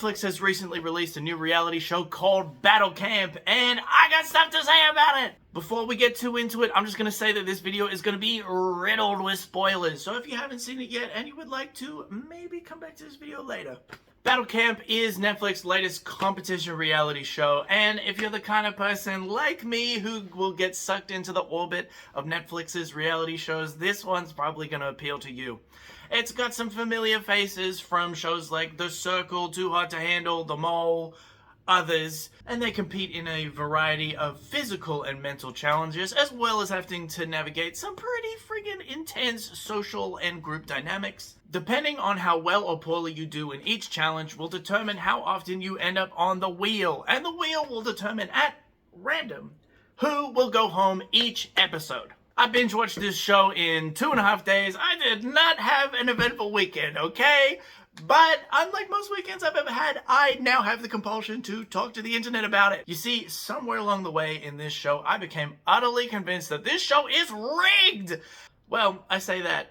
Netflix has recently released a new reality show called Battle Camp, and I got stuff to say about it! Before we get too into it, I'm just going to say that this video is going to be riddled with spoilers, so if you haven't seen it yet and you would like to, maybe come back to this video later. Battle Camp is Netflix's latest competition reality show, and if you're the kind of person like me who will get sucked into the orbit of Netflix's reality shows, this one's probably going to appeal to you. It's got some familiar faces from shows like The Circle, Too Hot to Handle, The Mole, others, and they compete in a variety of physical and mental challenges, as well as having to navigate some pretty friggin' intense social and group dynamics. Depending on how well or poorly you do in each challenge will determine how often you end up on the wheel, and the wheel will determine at random who will go home each episode. I binge watched this show in 2.5 days. I did not have an eventful weekend, okay? But unlike most weekends I've ever had, I now have the compulsion to talk to the internet about it. You see, somewhere along the way in this show, I became utterly convinced that this show is rigged! Well, I say that.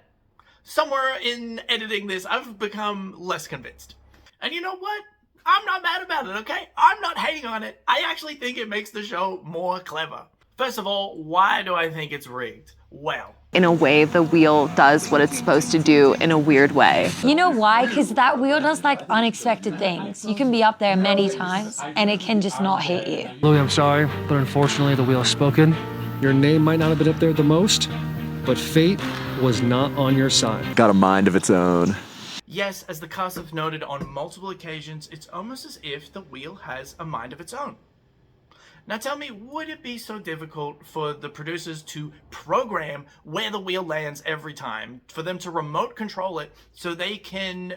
Somewhere in editing this, I've become less convinced. And you know what? I'm not mad about it, okay? I'm not hating on it. I actually think it makes the show more clever. First of all, why do I think it's rigged? Well, in a way, the wheel does what it's supposed to do in a weird way. You know why? Because that wheel does like unexpected things. You can be up there many times and it can just not hit you. Louis, I'm sorry, but unfortunately the wheel has spoken. Your name might not have been up there the most, but fate was not on your side. Got a mind of its own. Yes, as the cast have noted on multiple occasions, it's almost as if the wheel has a mind of its own. Now tell me, would it be so difficult for the producers to program where the wheel lands every time, for them to remote control it so they can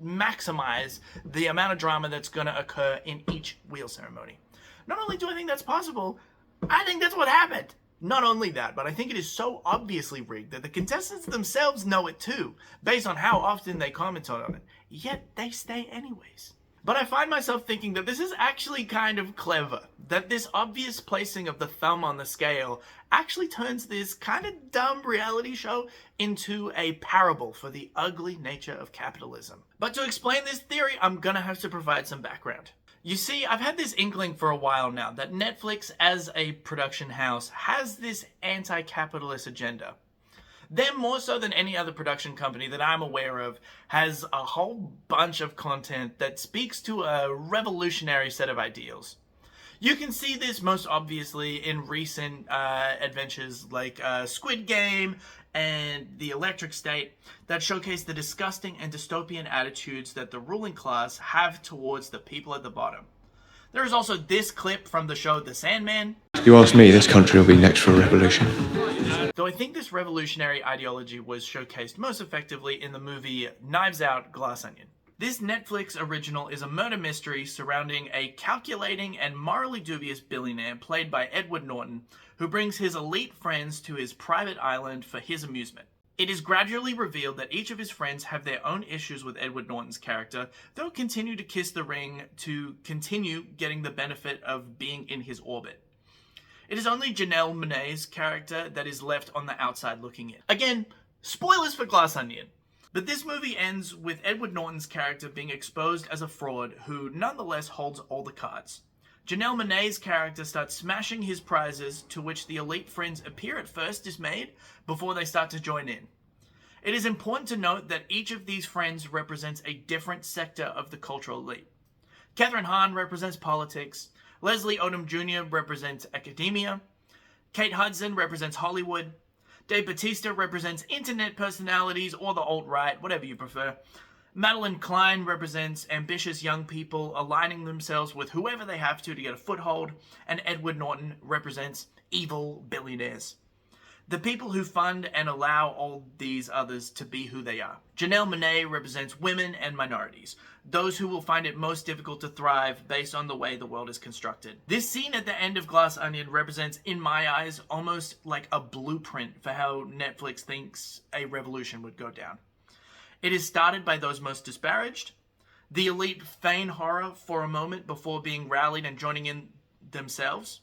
maximize the amount of drama that's going to occur in each wheel ceremony? Not only do I think that's possible, I think that's what happened. Not only that, but I think it is so obviously rigged that the contestants themselves know it too, based on how often they comment on it, yet they stay anyways. But I find myself thinking that this is actually kind of clever, that this obvious placing of the thumb on the scale actually turns this kind of dumb reality show into a parable for the ugly nature of capitalism. But to explain this theory, I'm gonna have to provide some background. You see, I've had this inkling for a while now that Netflix as a production house has this anti-capitalist agenda. Them, more so than any other production company that I'm aware of, has a whole bunch of content that speaks to a revolutionary set of ideals. You can see this most obviously in recent adventures like Squid Game and The Electric State that showcase the disgusting and dystopian attitudes that the ruling class have towards the people at the bottom. There is also this clip from the show The Sandman. You ask me, this country will be next for a revolution. Though I think this revolutionary ideology was showcased most effectively in the movie Knives Out, Glass Onion. This Netflix original is a murder mystery surrounding a calculating and morally dubious billionaire played by Edward Norton, who brings his elite friends to his private island for his amusement. It is gradually revealed that each of his friends have their own issues with Edward Norton's character, though continue to kiss the ring to continue getting the benefit of being in his orbit. It is only Janelle Monáe's character that is left on the outside looking in. Again, spoilers for Glass Onion. But this movie ends with Edward Norton's character being exposed as a fraud who nonetheless holds all the cards. Janelle Monáe's character starts smashing his prizes, to which the elite friends appear at first dismayed before they start to join in. It is important to note that each of these friends represents a different sector of the cultural elite. Catherine Hahn represents politics, Leslie Odom Jr. represents academia, Kate Hudson represents Hollywood, Dave Bautista represents internet personalities or the alt-right, whatever you prefer. Madeline Klein represents ambitious young people aligning themselves with whoever they have to get a foothold, and Edward Norton represents evil billionaires. The people who fund and allow all these others to be who they are. Janelle Monáe represents women and minorities, those who will find it most difficult to thrive based on the way the world is constructed. This scene at the end of Glass Onion represents, in my eyes, almost like a blueprint for how Netflix thinks a revolution would go down. It is started by those most disparaged. The elite feign horror for a moment before being rallied and joining in themselves.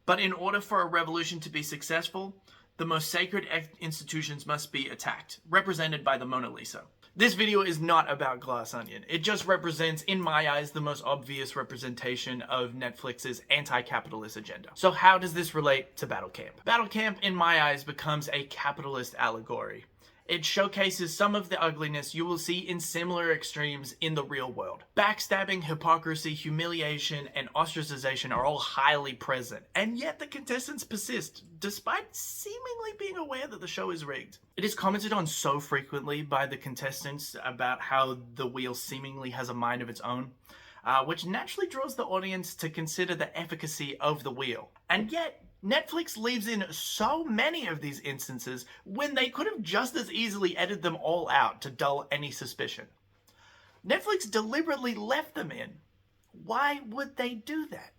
But in order for a revolution to be successful, the most sacred institutions must be attacked, represented by the Mona Lisa. This video is not about Glass Onion. It just represents, in my eyes, the most obvious representation of Netflix's anti-capitalist agenda. So how does this relate to Battle Camp? Battle Camp, in my eyes, becomes a capitalist allegory. It showcases some of the ugliness you will see in similar extremes in the real world. Backstabbing, hypocrisy, humiliation, and ostracization are all highly present, and yet the contestants persist, despite seemingly being aware that the show is rigged. It is commented on so frequently by the contestants about how the wheel seemingly has a mind of its own, which naturally draws the audience to consider the efficacy of the wheel. And yet, Netflix leaves in so many of these instances when they could have just as easily edited them all out to dull any suspicion. Netflix deliberately left them in. Why would they do that?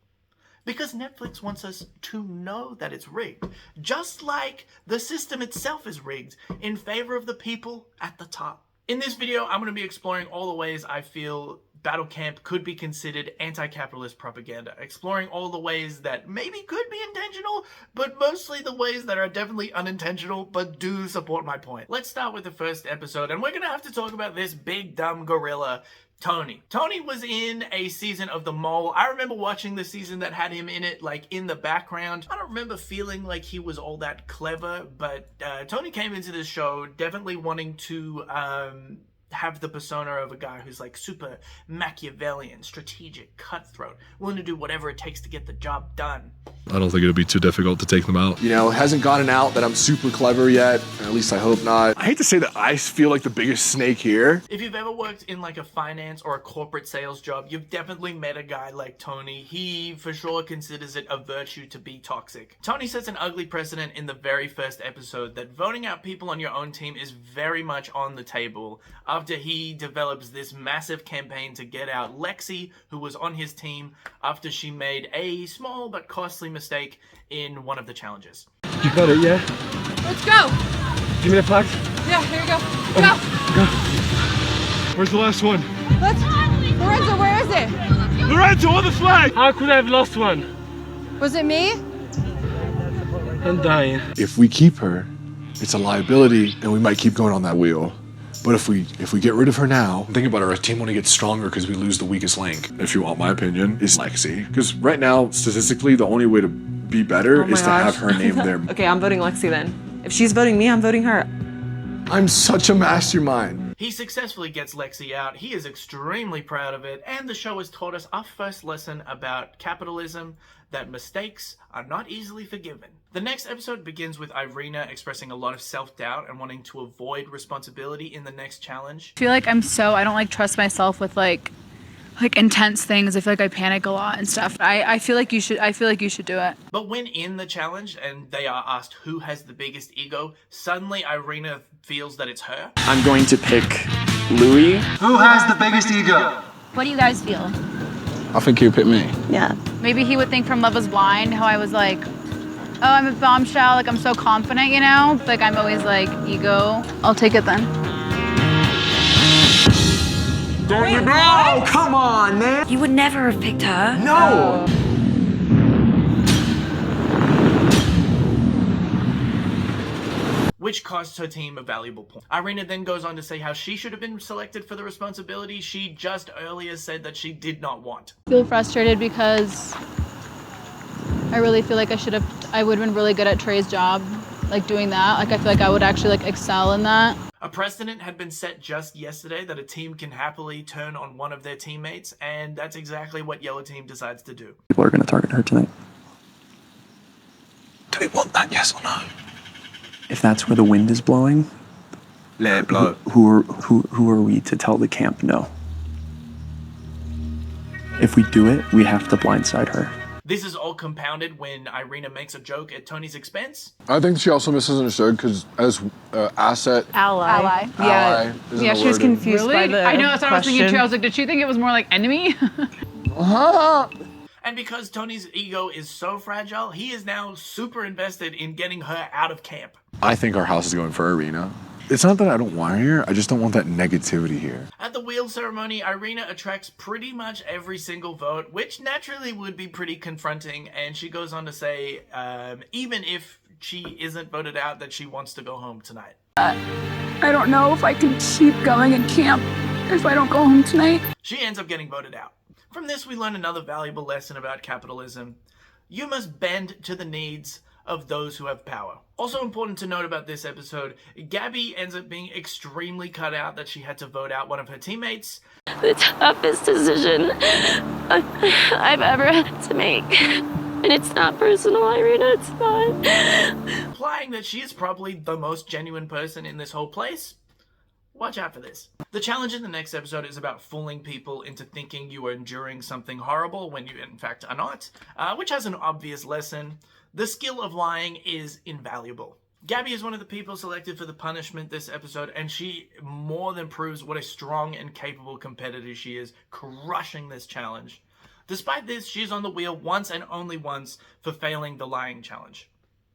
Because Netflix wants us to know that it's rigged, just like the system itself is rigged in favor of the people at the top. In this video, I'm going to be exploring all the ways I feel Battle Camp could be considered anti-capitalist propaganda, exploring all the ways that maybe could be intentional, but mostly the ways that are definitely unintentional, but do support my point. Let's start with the first episode, and we're going to have to talk about this big dumb gorilla, Tony. Tony was in a season of The Mole. I remember watching the season that had him in it, like, in the background. I don't remember feeling like he was all that clever, but Tony came into this show definitely wanting to have the persona of a guy who's like super Machiavellian, strategic, cutthroat, willing to do whatever it takes to get the job done. I don't think it'll be too difficult to take them out. You know, it hasn't gotten out that I'm super clever yet, at least I hope not. I hate to say that I feel like the biggest snake here. If you've ever worked in like a finance or a corporate sales job, you've definitely met a guy like Tony. He for sure considers it a virtue to be toxic. Tony sets an ugly precedent in the very first episode that voting out people on your own team is very much on the table after he develops this massive campaign to get out Lexi, who was on his team, after she made a small but costly mistake in one of the challenges. You got it, yeah? Let's go. Give me the flag. Yeah, here we go. Go. Where's the last one? Lorenzo, where is it? Lorenzo, on the flag! How could I have lost one? Was it me? I'm dying. If we keep her, it's a liability and we might keep going on that wheel. But if we get rid of her now, think about it, our team only gets stronger because we lose the weakest link. If you want my opinion, is Lexi. Because right now, statistically, the only way to be better is to have her name there. Okay, I'm voting Lexi then. If she's voting me, I'm voting her. I'm such a mastermind. He successfully gets Lexi out, he is extremely proud of it, and the show has taught us our first lesson about capitalism, that mistakes are not easily forgiven. The next episode begins with Irina expressing a lot of self-doubt and wanting to avoid responsibility in the next challenge. I feel like I don't like trust myself with like intense things. I feel like I panic a lot and stuff. I feel like you should do it. But when in the challenge and they are asked who has the biggest ego, suddenly Irina feels that it's her. I'm going to pick Louis. Who has the biggest ego? What do you guys feel? I think you pick me. Yeah. Maybe he would think from Love is Blind how I was like, oh, I'm a bombshell, like I'm so confident, you know? Like I'm always like, ego. I'll take it then. Wait, no! Come on, man! You would never have picked her. No! Which costs her team a valuable point. Irina then goes on to say how she should have been selected for the responsibility she just earlier said that she did not want. I feel frustrated because I really feel like I would have been really good at Trey's job, like doing that. Like I feel like I would actually like excel in that. A precedent had been set just yesterday that a team can happily turn on one of their teammates, and that's exactly what Yellow Team decides to do. People are going to target her tonight. Do we want that, yes or no? If that's where the wind is blowing, Let it blow. who are we to tell the camp no? If we do it, we have to blindside her. This is all compounded when Irina makes a joke at Tony's expense. I think she also misunderstood because as asset Ally. Yeah. isn't Yeah, a she was word in- confused by the I know, that's what I was thinking question. too. I was like, did she think it was more like enemy? And because Tony's ego is so fragile, he is now super invested in getting her out of camp. I think our house is going for Irina. It's not that I don't want her here, I just don't want that negativity here. At the wheel ceremony, Irina attracts pretty much every single vote, which naturally would be pretty confronting, and she goes on to say, even if she isn't voted out that she wants to go home tonight. I don't know if I can keep going in camp if I don't go home tonight. She ends up getting voted out. From this, we learn another valuable lesson about capitalism. You must bend to the needs of those who have power. Also important to note about this episode, Gabby ends up being extremely cut out that she had to vote out one of her teammates. The toughest decision I've ever had to make. And it's not personal, Irina, it's not. Implying that she is probably the most genuine person in this whole place. Watch out for this. The challenge in the next episode is about fooling people into thinking you are enduring something horrible when you in fact are not, which has an obvious lesson. The skill of lying is invaluable. Gabby is one of the people selected for the punishment this episode, and she more than proves what a strong and capable competitor she is, crushing this challenge. Despite this, she's on the wheel once and only once for failing the lying challenge.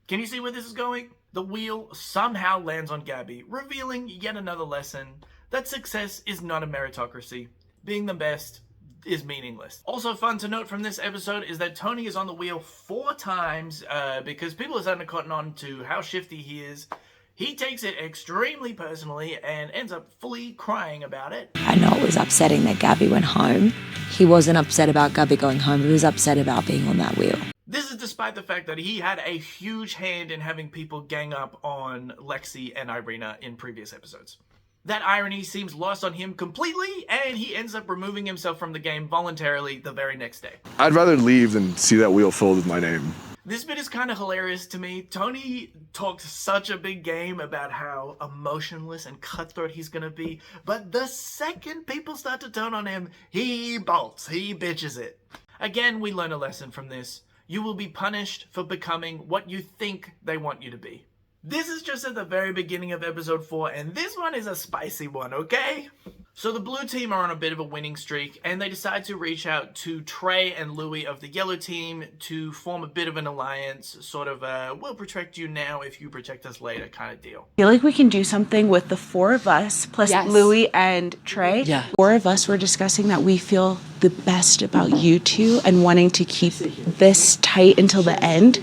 Can you see where this is going? The wheel somehow lands on Gabby, revealing yet another lesson that success is not a meritocracy. Being the best is meaningless. Also fun to note from this episode is that Tony is on the wheel 4 times because people are starting to cotton on to how shifty he is. He takes it extremely personally and ends up fully crying about it. I know it was upsetting that Gabby went home. He wasn't upset about Gabby going home. He was upset about being on that wheel. This is despite the fact that he had a huge hand in having people gang up on Lexi and Irina in previous episodes. That irony seems lost on him completely, and he ends up removing himself from the game voluntarily the very next day. I'd rather leave than see that wheel filled with my name. This bit is kind of hilarious to me. Tony talks such a big game about how emotionless and cutthroat he's gonna be, but the second people start to turn on him, he bolts, he bitches it. Again, we learn a lesson from this. You will be punished for becoming what you think they want you to be. This is just at the very beginning of episode 4, and this one is a spicy one, okay? So the blue team are on a bit of a winning streak, and they decide to reach out to Trey and Louie of the yellow team to form a bit of an alliance, sort of we'll protect you now if you protect us later kind of deal. I feel like we can do something with the 4 of us, plus Louie and Trey. Yeah. 4 of us were discussing that we feel the best about you two and wanting to keep this tight until the end.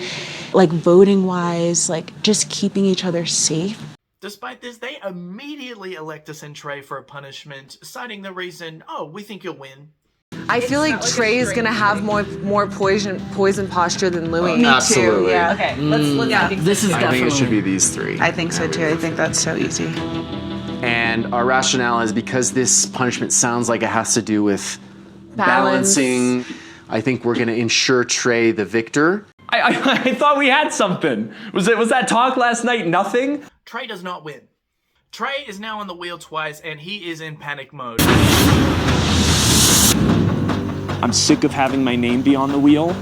Like voting wise, like just keeping each other safe. Despite this, they immediately elect to send Trey for a punishment, citing the reason, oh, we think you'll win. I feel like Trey is gonna have more poison posture than Louie. Me Absolutely. too. Yeah. Okay, let's this is I think it should be these 3. I think so too. I think that's so easy. And our rationale is because this punishment sounds like it has to do with Balance. balancing. I think we're gonna ensure Trey the victor. I thought we had something. Was that talk last night nothing? Trey does not win. Trey is now on the wheel twice, and he is in panic mode. I'm sick of having my name be on the wheel,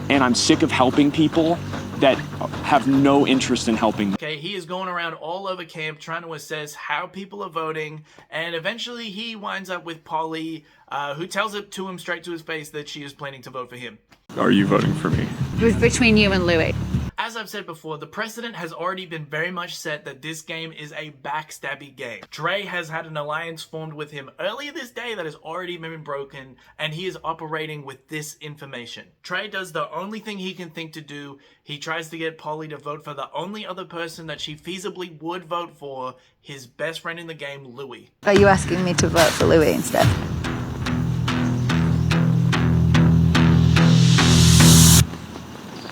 and I'm sick of helping people that have no interest in helping. Okay, he is going around all over camp trying to assess how people are voting, and eventually he winds up with Polly, who tells it to him straight to his face that she is planning to vote for him. Are you voting for me? It was between you and Louie. As I've said before, the precedent has already been very much set that this game is a backstabby game. Trey has had an alliance formed with him earlier this day that has already been broken, and he is operating with this information. Trey does the only thing he can think to do. He tries to get Polly to vote for the only other person that she feasibly would vote for, his best friend in the game, Louie. Are you asking me to vote for Louie instead?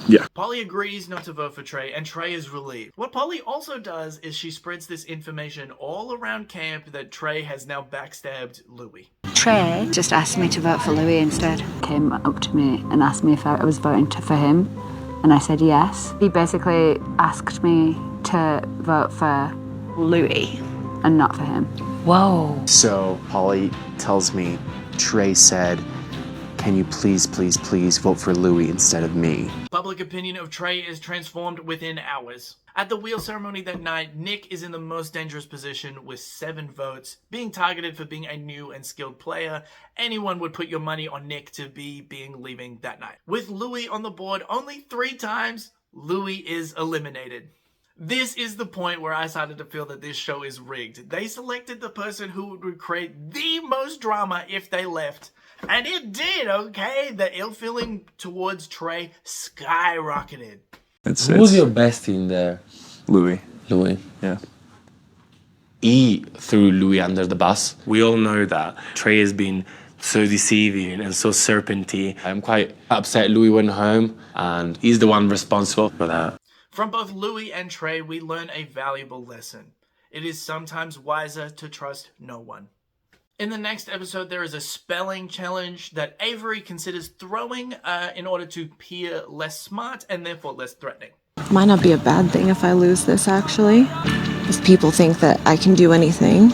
Yeah. Polly agrees not to vote for Trey, and Trey is relieved. What Polly also does is she spreads this information all around camp that Trey has now backstabbed Louie. Trey just asked me to vote for Louie instead. Came up to me and asked me if I was voting for him, and I said yes. He basically asked me to vote for Louie and not for him. Whoa. So Polly tells me Trey said, can you please vote for Louie instead of me? Public opinion of Trey is transformed within hours. At the wheel ceremony that night, Nick is in the most dangerous position with 7 votes, being targeted for being a new and skilled player. Anyone would put your money on Nick to be leaving that night. With Louie on the board only 3 times, Louie is eliminated. This is the point where I started to feel that this show is rigged. They selected the person who would create the most drama if they left. And it did, okay? The ill feeling towards Trey skyrocketed. Who's your bestie in there? Louis. Louis. Yeah. He threw Louis under the bus. We all know that Trey has been so deceiving and so serpenty. I'm quite upset Louis went home, and he's the one responsible for that. From both Louis and Trey, we learn a valuable lesson. It is sometimes wiser to trust no one. In the next episode, there is a spelling challenge that Avery considers throwing in order to appear less smart and therefore less threatening. Might not be a bad thing if I lose this, actually. If people think that I can do anything,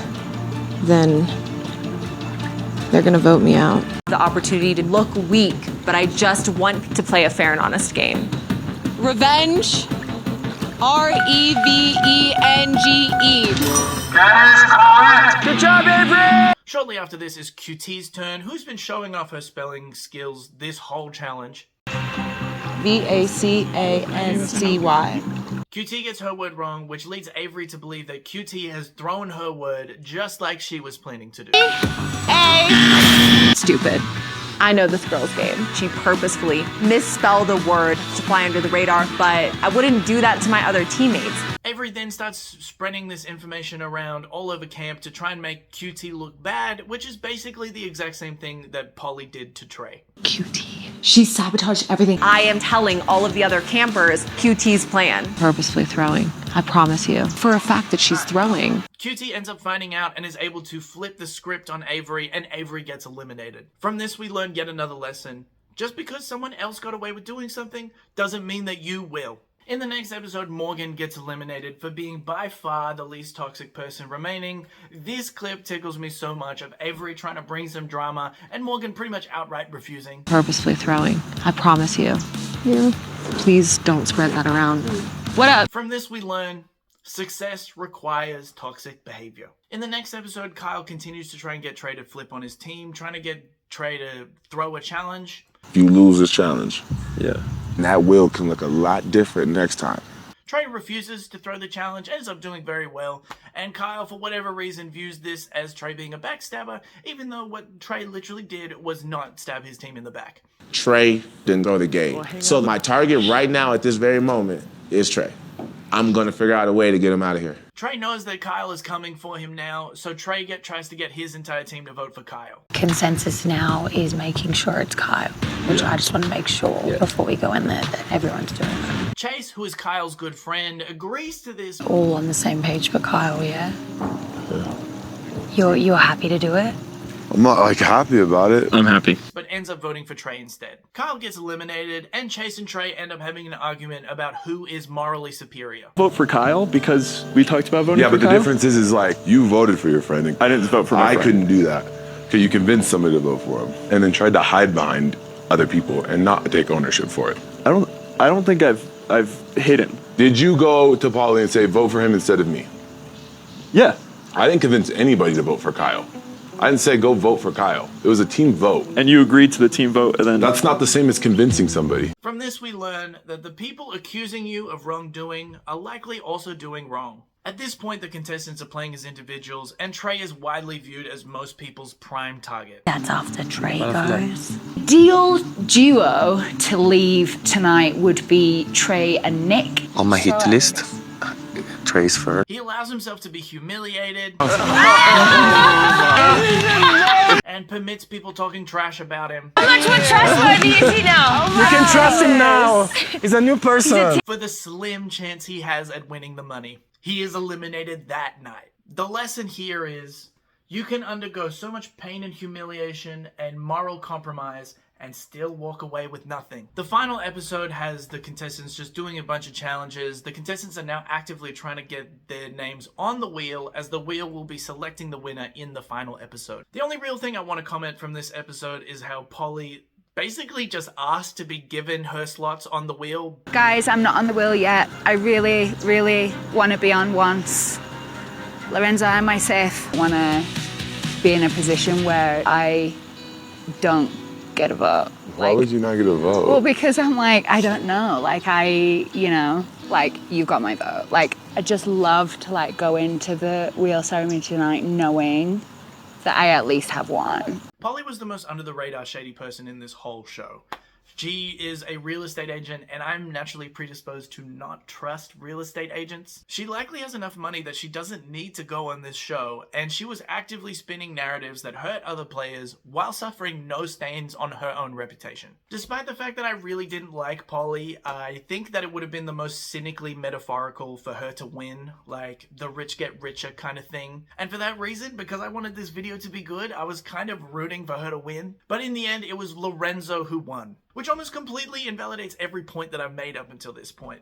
then they're gonna vote me out. The opportunity to look weak, but I just want to play a fair and honest game. Revenge. R-E-V-E-N-G-E. Good job, Avery! Shortly after this is QT's turn, who's been showing off her spelling skills this whole challenge. V-A-C-A-N-C-Y. QT gets her word wrong, which leads Avery to believe that QT has thrown her word just like she was planning to do. Stupid. I know this girl's game. She purposefully misspelled a word to fly under the radar, but I wouldn't do that to my other teammates. Avery then starts spreading this information around all over camp to try and make QT look bad, which is basically the exact same thing that Polly did to Trey. QT. She sabotaged everything. I am telling all of the other campers QT's plan. Purposefully throwing. I promise you. For a fact that she's throwing. QT ends up finding out and is able to flip the script on Avery, and Avery gets eliminated. From this, we learn yet another lesson. Just because someone else got away with doing something doesn't mean that you will. In the next episode, Morgan gets eliminated for being by far the least toxic person remaining. This clip tickles me so much of Avery trying to bring some drama and Morgan pretty much outright refusing. Purposefully throwing. I promise you. Yeah. Please don't spread that around. What up? From this, we learn success requires toxic behavior. In the next episode, Kyle continues to try and get Trey to flip on his team, trying to get Trey to throw a challenge. You lose this challenge. Yeah. And that wheel can look a lot different next time. Trey refuses to throw the challenge, ends up doing very well, and Kyle, for whatever reason, views this as Trey being a backstabber, even though what Trey literally did was not stab his team in the back. Trey didn't throw the game. So my target right now at this very moment is Trey. I'm going to figure out a way to get him out of here. Trey knows that Kyle is coming for him now, so Trey tries to get his entire team to vote for Kyle. Consensus now is making sure it's Kyle, which I just want to make sure before we go in there that everyone's doing that. Chase, who is Kyle's good friend, agrees to this. All on the same page for Kyle, yeah? You're happy to do it? I'm not happy about it. I'm happy. But ends up voting for Trey instead. Kyle gets eliminated, and Chase and Trey end up having an argument about who is morally superior. Vote for Kyle because we talked about voting for Kyle? Yeah, but the difference is you voted for your friend. I didn't vote for my friend. I couldn't do that. Because you convinced somebody to vote for him and then tried to hide behind other people and not take ownership for it. I don't think I've hidden. Did you go to Polly and say, vote for him instead of me? Yeah. I didn't convince anybody to vote for Kyle. I didn't say go vote for Kyle. It was a team vote. And you agreed to the team vote and then... That's not the same as convincing somebody. From this, we learn that the people accusing you of wrongdoing are likely also doing wrong. At this point, the contestants are playing as individuals, and Trey is widely viewed as most people's prime target. That's after Trey goes. Ideal duo to leave tonight would be Trey and Nick. On my hit list, Trey's first. He allows himself to be humiliated and permits people talking trash about him. How much more trustworthy is he now? You can trust him now. He's a new person. For the slim chance he has at winning the money, he is eliminated that night. The lesson here is you can undergo so much pain and humiliation and moral compromise and still walk away with nothing. The final episode has the contestants just doing a bunch of challenges. The contestants are now actively trying to get their names on the wheel, as the wheel will be selecting the winner in the final episode. The only real thing I want to comment from this episode is how Polly basically just asked to be given her slots on the wheel. Guys, I'm not on the wheel yet. I really, really want to be on once. Lorenzo, am I safe? I want to be in a position where I don't get a vote. Why would you not get a vote? Well, because I'm I don't know. You've got my vote. I just love to go into the wheel ceremony tonight knowing that I at least have one. Polly was the most under the radar shady person in this whole show. She is a real estate agent, and I'm naturally predisposed to not trust real estate agents. She likely has enough money that she doesn't need to go on this show, and she was actively spinning narratives that hurt other players while suffering no stains on her own reputation. Despite the fact that I really didn't like Polly, I think that it would have been the most cynically metaphorical for her to win, like the rich get richer kind of thing. And for that reason, because I wanted this video to be good, I was kind of rooting for her to win. But in the end, it was Lorenzo who won, which almost completely invalidates every point that I've made up until this point.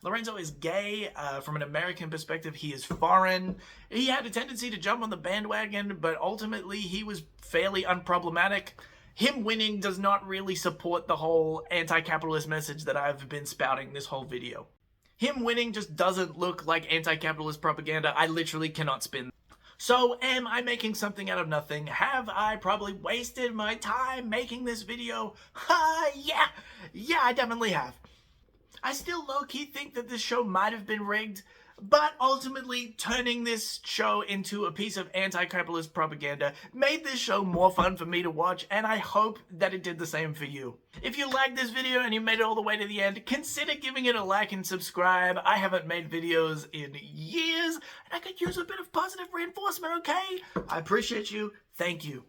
Lorenzo is gay. From an American perspective, he is foreign. He had a tendency to jump on the bandwagon, but ultimately he was fairly unproblematic. Him winning does not really support the whole anti-capitalist message that I've been spouting this whole video. Him winning just doesn't look like anti-capitalist propaganda. I literally cannot spin. So, am I making something out of nothing? Have I probably wasted my time making this video? Yeah, I definitely have. I still low-key think that this show might have been rigged, but ultimately turning this show into a piece of anti-capitalist propaganda made this show more fun for me to watch, and I hope that it did the same for you. If you liked this video and you made it all the way to the end, consider giving it a like and subscribe. I haven't made videos in years, and I could use a bit of positive reinforcement, okay? I appreciate you. Thank you.